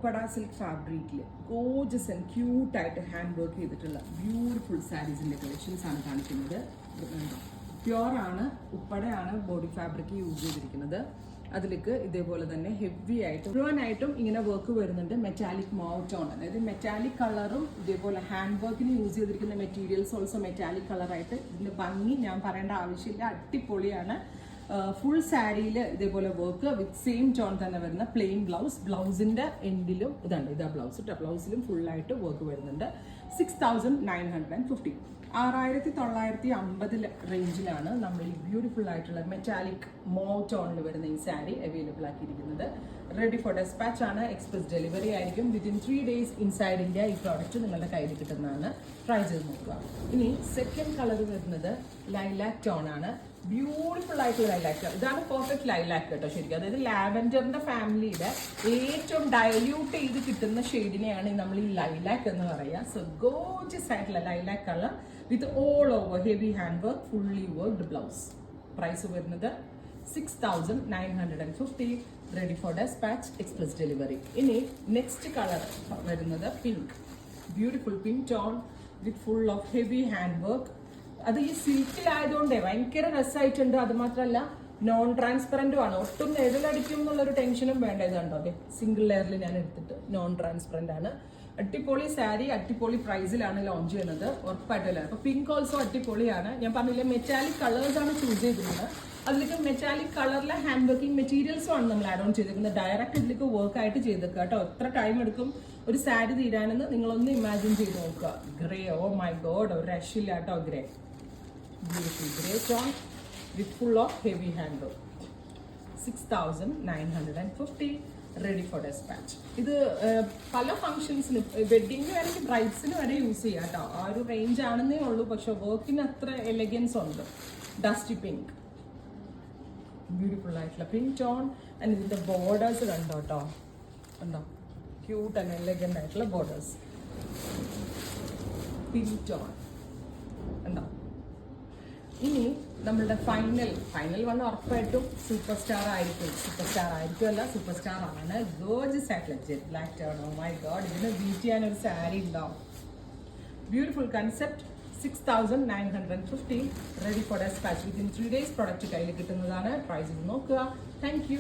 Uppada silk ഫാബ്രിക്കിൽ Gorges and cute ആയിട്ട് hand work ചെയ്തിട്ടുള്ള ബ്യൂട്ടിഫുൾ സാരീസിന്റെ കളക്ഷൻസ് ആണ് കാണിക്കുന്നത്. പ്യുവർ ആണ്, ഉപ്പടയാണ് ബോഡി ഫാബ്രിക് യൂസ് ചെയ്തിരിക്കുന്നത്. അതിലേക്ക് ഇതേപോലെ തന്നെ ഹെവി ആയിട്ട് മുഴുവനായിട്ടും ഇങ്ങനെ വർക്ക് വരുന്നുണ്ട്. മെറ്റാലിക് മൗട്ടോൺ, അതായത് മെറ്റാലിക് കളറും ഇതേപോലെ ഹാൻഡ് വർക്കിന് യൂസ് ചെയ്തിരിക്കുന്ന മെറ്റീരിയൽസ് ഓൾസോ മെറ്റാലിക് കളറായിട്ട്. ഇതിന്റെ ഭംഗി ഞാൻ പറയേണ്ട ആവശ്യമില്ല, അടിപൊളിയാണ്. ഫുൾ സാരിയിൽ ഇതേപോലെ വർക്ക് വിത്ത് സെയിം ടോൺ തന്നെ വരുന്ന പ്ലെയിൻ ബ്ലൗസ്. ബ്ലൗസിന്റെ എൻഡിലും ഇതാ ബ്ലൗസ് കേട്ടോ, ബ്ലൗസിലും ഫുള്ളായിട്ട് വർക്ക് വരുന്നുണ്ട്. 6950, 6950 റേഞ്ചിലാണ് നമ്മൾ ഈ ബ്യൂട്ടിഫുൾ ആയിട്ടുള്ള മെറ്റാലിക് മോട്ടോണിൽ വരുന്ന ഈ സാരി അവൈലബിൾ ആക്കിയിരിക്കുന്നത്. റെഡി ഫോർ ഡെസ്പാച്ച് ആണ്, എക്സ്പ്രസ് ഡെലിവറി ആയിരിക്കും. വിത്തിൻ 3 days ഇൻസൈഡ് ഇന്ത്യ ഈ പ്രോഡക്റ്റ് നിങ്ങളുടെ കയ്യിൽ കിട്ടുന്നതാണ്. ട്രൈ ചെയ്ത് നോക്കുക. ഇനി സെക്കൻഡ് കളർ വരുന്നത് ലൈലാക്ക് ടോൺ ആണ്. ബ്യൂട്ടിഫുൾ ആയിട്ടുള്ള ലൈലാക്ക്, ഇതാണ് പെർഫെക്റ്റ് ലൈലാക്ക് കേട്ടോ ശരിക്കും. അതായത് ലാവൻഡറിന്റെ ഫാമിലിയുടെ ഏറ്റവും ഡയല്യൂട്ട് ചെയ്ത് കിട്ടുന്ന ഷെയ്ഡിനെയാണ് നമ്മൾ ഈ ലൈലാക്ക് എന്ന് പറയുക. സോ ഗോർജിയസ് ആയിട്ടുള്ള lilac colour with all over heavy hand work, fully worked blouse. Price വരുന്നത് 6950. Ready for despatch, express delivery. ഇനി നെക്സ്റ്റ് കളർ വരുന്നത് pink, beautiful pink tone with full of heavy hand work. അത് ഈ സിൽക്കിലായതുകൊണ്ടേ ഭയങ്കര രസമായിട്ടുണ്ട്. അത് മാത്രമല്ല non ട്രാൻസ്പെറന്റും ആണ്, ഒട്ടും നിഴലടിക്കും എന്നുള്ളൊരു ടെൻഷനും വേണ്ട. ഇത് കണ്ടോ, അതെ സിംഗിൾ ലെയറിൽ ഞാൻ എടുത്തിട്ട് നോൺ ട്രാൻസ്പെറന്റ് ആണ്. അടിപൊളി സാരി, അടിപൊളി പ്രൈസിലാണ് ലോഞ്ച് ചെയ്യുന്നത്, ഉറപ്പായിട്ടല്ല. അപ്പൊ പിങ്ക് ഓൾസോ അടിപൊളിയാണ്. ഞാൻ പറഞ്ഞില്ലേ മെറ്റാലിക് കളേഴ്സ് ആണ് ചൂസ് ചെയ്തിരുന്നത്. അതിലേക്ക് മെറ്റാലിക് കളറിലെ ഹാൻഡ് വർക്കിംഗ് മെറ്റീരിയൽസും ആണ് നമ്മൾ ആഡ് ഓൺ ചെയ്തിരിക്കുന്നത്. ഡയറക്റ്റ് ഇതിലേക്ക് വർക്ക് ആയിട്ട് ചെയ്തേക്കുക കേട്ടോ. എത്ര ടൈം എടുക്കും ഒരു സാരി തീരാനെന്ന് നിങ്ങളൊന്ന് ഇമാജിൻ ചെയ്ത് നോക്കുക. ഗ്രേ, ഓ മൈ ഗോഡ്, ഒരു രക്ഷയില്ല കേട്ടോ. Grey, beautiful grey tone with full of heavy hand work. 6950. Ready for despatch. ഇത് പല ഫംഗ്ഷൻസിനും, വെഡിങ്ങിന് വരെ ബ്രൈഡ്സിന് വരെ യൂസ് ചെയ്യാം കേട്ടോ. ആ ഒരു റേഞ്ച് ആണെന്നേ ഉള്ളൂ, പക്ഷെ വർക്കിന് അത്ര എലഗൻസ് ഉണ്ട്. ഡസ്റ്റി പിങ്ക്, ബ്യൂട്ടിഫുൾ ആയിട്ടുള്ള പിങ്ക് ടോൺ. ആൻഡ് ഇതിന്റെ ബോർഡേഴ്സ് കണ്ടോ കേട്ടോ, കണ്ടോ ക്യൂട്ട് ആൻഡ് എലഗന്റ് ആയിട്ടുള്ള ബോർഡേഴ്സ്. പിങ്ക് ടോൺ കണ്ടോ. ഇനി നമ്മളുടെ ഫൈനൽ വന്ന് ഉറപ്പായിട്ടും സൂപ്പർ സ്റ്റാർ ആയിരിക്കുമല്ല, സൂപ്പർ സ്റ്റാർ ആണ്. ഗോർജിയസ് ആയിട്ടുള്ള jet black tone. Oh my god, ഇതിന് ബീറ്റ് ചെയ്യാൻ ഒരു സാരി ഉണ്ടാവും. Beautiful concept. 6950. Ready for despatch. Within 3 days product കയ്യിൽ കിട്ടുന്നതാണ്. പ്രൈസ് നോക്കുക. Thank U.